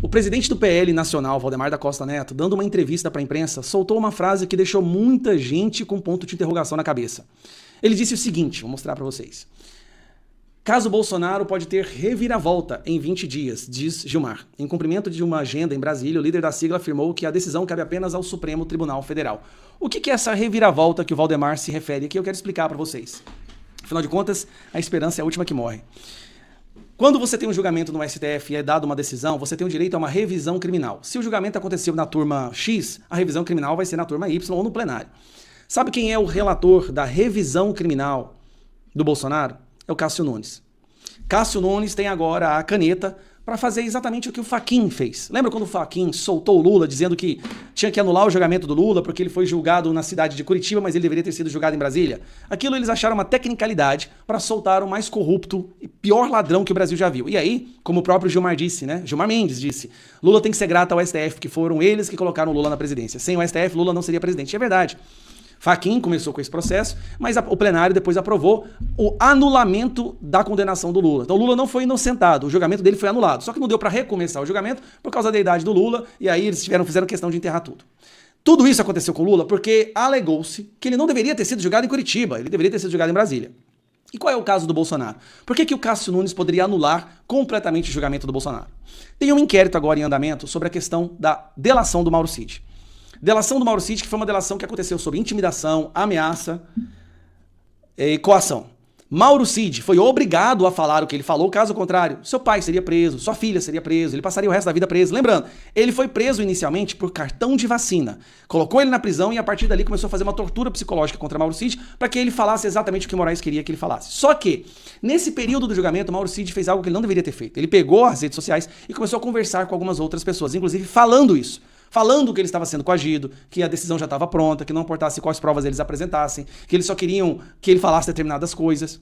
O presidente do PL Nacional, Valdemar da Costa Neto, dando uma entrevista para a imprensa, soltou uma frase que deixou muita gente com ponto de interrogação na cabeça. Ele disse o seguinte, vou mostrar para vocês. Caso Bolsonaro pode ter reviravolta em 20 dias, diz Gilmar. Em cumprimento de uma agenda em Brasília, o líder da sigla afirmou que a decisão cabe apenas ao Supremo Tribunal Federal. O que é essa reviravolta que o Valdemar se refere aqui? Eu quero explicar para vocês. Afinal de contas, a esperança é a última que morre. Quando você tem um julgamento no STF e é dada uma decisão, você tem o direito a uma revisão criminal. Se o julgamento aconteceu na turma X, a revisão criminal vai ser na turma Y ou no plenário. Sabe quem é o relator da revisão criminal do Bolsonaro? É o Cássio Nunes. Cássio Nunes tem agora a caneta para fazer exatamente o que o Fachin fez. Lembra quando o Fachin soltou o Lula dizendo que tinha que anular o julgamento do Lula porque ele foi julgado na cidade de Curitiba, mas ele deveria ter sido julgado em Brasília? Aquilo eles acharam uma tecnicalidade para soltar o mais corrupto e pior ladrão que o Brasil já viu. E aí, como o próprio Gilmar disse, né? Gilmar Mendes disse, Lula tem que ser grato ao STF, que foram eles que colocaram o Lula na presidência. Sem o STF, Lula não seria presidente. É verdade. Fachin começou com esse processo, mas o plenário depois aprovou o anulamento da condenação do Lula. Então o Lula não foi inocentado, o julgamento dele foi anulado. Só que não deu para recomeçar o julgamento por causa da idade do Lula, e aí eles fizeram questão de enterrar tudo. Tudo isso aconteceu com o Lula porque alegou-se que ele não deveria ter sido julgado em Curitiba, ele deveria ter sido julgado em Brasília. E qual é o caso do Bolsonaro? Por que o Cássio Nunes poderia anular completamente o julgamento do Bolsonaro? Tem um inquérito agora em andamento sobre a questão da delação do Mauro Cid. Delação do Mauro Cid, que foi uma delação que aconteceu sob intimidação, ameaça e coação. Mauro Cid foi obrigado a falar o que ele falou, caso contrário, seu pai seria preso, sua filha seria preso, ele passaria o resto da vida preso. Lembrando, ele foi preso inicialmente por cartão de vacina. Colocou ele na prisão e a partir dali começou a fazer uma tortura psicológica contra Mauro Cid para que ele falasse exatamente o que Moraes queria que ele falasse. Só que, nesse período do julgamento, Mauro Cid fez algo que ele não deveria ter feito. Ele pegou as redes sociais e começou a conversar com algumas outras pessoas, inclusive falando isso. Falando que ele estava sendo coagido, que a decisão já estava pronta, que não importasse quais provas eles apresentassem, que eles só queriam que ele falasse determinadas coisas.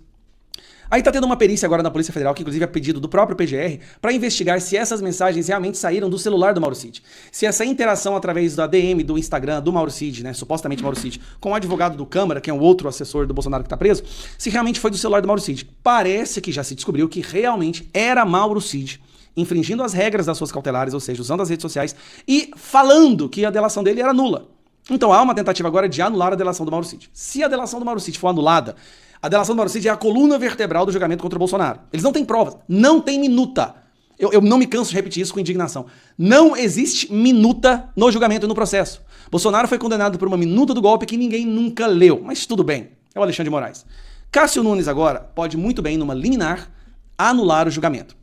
Aí tá tendo uma perícia agora na Polícia Federal, que inclusive é pedido do próprio PGR, para investigar se essas mensagens realmente saíram do celular do Mauro Cid. Se essa interação através da DM do Instagram do Mauro Cid, né, supostamente Mauro Cid, com o advogado do Câmara, que é um outro assessor do Bolsonaro que tá preso, se realmente foi do celular do Mauro Cid. Parece que já se descobriu que realmente era Mauro Cid, infringindo as regras das suas cautelares, ou seja, usando as redes sociais e falando que a delação dele era nula. Então há uma tentativa agora de anular a delação do Mauro Cid. Se a delação do Mauro Cid for anulada, a delação do Mauro Cid é a coluna vertebral do julgamento contra o Bolsonaro. Eles não têm provas, não tem minuta. Eu não me canso de repetir isso com indignação. Não existe minuta no julgamento e no processo. Bolsonaro foi condenado por uma minuta do golpe que ninguém nunca leu, mas tudo bem, é o Alexandre de Moraes. Cássio Nunes agora pode muito bem, numa liminar, anular o julgamento.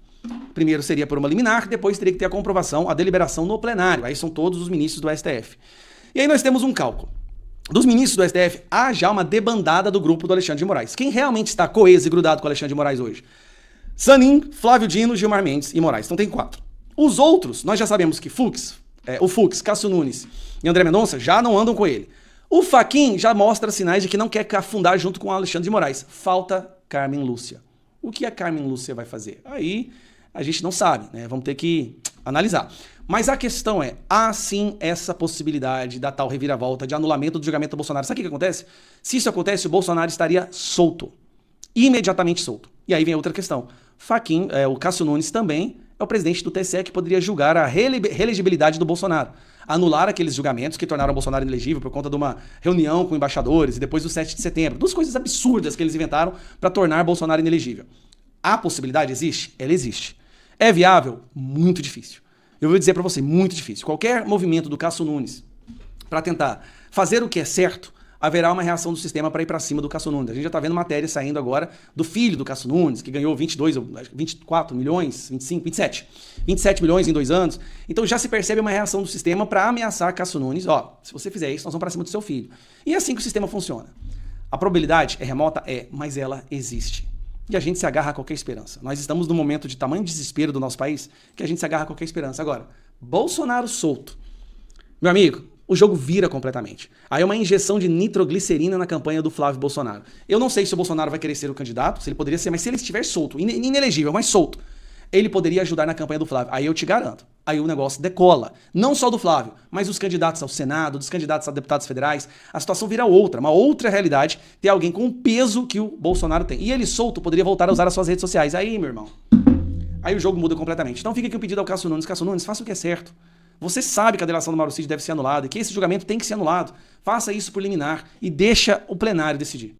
Primeiro seria por uma liminar, depois teria que ter a comprovação, a deliberação no plenário. Aí são todos os ministros do STF. E aí nós temos um cálculo. Dos ministros do STF, há já uma debandada do grupo do Alexandre de Moraes. Quem realmente está coeso e grudado com o Alexandre de Moraes hoje? Zanin, Flávio Dino, Gilmar Mendes e Moraes. Então tem 4. Os outros, nós já sabemos que o Fux, Cássio Nunes e André Mendonça já não andam com ele. O Fachin já mostra sinais de que não quer afundar junto com o Alexandre de Moraes. Falta Carmen Lúcia. O que a Carmen Lúcia vai fazer? Aí a gente não sabe, né? Vamos ter que analisar. Mas a questão é, há sim essa possibilidade da tal reviravolta de anulamento do julgamento do Bolsonaro. Sabe o que acontece? Se isso acontece, o Bolsonaro estaria solto. Imediatamente solto. E aí vem outra questão. Fachin, o Cássio Nunes também é o presidente do TSE que poderia julgar a reelegibilidade do Bolsonaro. Anular aqueles julgamentos que tornaram o Bolsonaro inelegível por conta de uma reunião com embaixadores e depois do 7 de setembro. Duas coisas absurdas que eles inventaram para tornar Bolsonaro inelegível. A possibilidade existe? Ela existe. É viável? Muito difícil. Eu vou dizer para você, muito difícil. Qualquer movimento do Cássio Nunes para tentar fazer o que é certo, haverá uma reação do sistema para ir para cima do Cássio Nunes. A gente já está vendo matéria saindo agora do filho do Cássio Nunes, que ganhou 24 milhões, 25, 27 milhões em 2 anos. Então já se percebe uma reação do sistema para ameaçar Cássio Nunes. Ó, se você fizer isso, nós vamos para cima do seu filho. E é assim que o sistema funciona. A probabilidade é remota? É, mas ela existe. E a gente se agarra a qualquer esperança. Nós estamos num momento de tamanho desespero do nosso país que a gente se agarra a qualquer esperança. Agora, Bolsonaro solto. Meu amigo, o jogo vira completamente. Aí é uma injeção de nitroglicerina na campanha do Flávio Bolsonaro. Eu não sei se o Bolsonaro vai querer ser o candidato, se ele poderia ser, mas se ele estiver solto, inelegível, mas solto, ele poderia ajudar na campanha do Flávio. Aí eu te garanto, aí o negócio decola. Não só do Flávio, mas os candidatos ao Senado, dos candidatos a deputados federais. A situação vira outra, uma outra realidade, ter alguém com o peso que o Bolsonaro tem. E ele solto poderia voltar a usar as suas redes sociais. Aí, meu irmão, aí o jogo muda completamente. Então fica aqui um pedido ao Cássio Nunes. Cássio Nunes, faça o que é certo. Você sabe que a delação do Mauro Cid deve ser anulada e que esse julgamento tem que ser anulado. Faça isso por liminar e deixa o plenário decidir.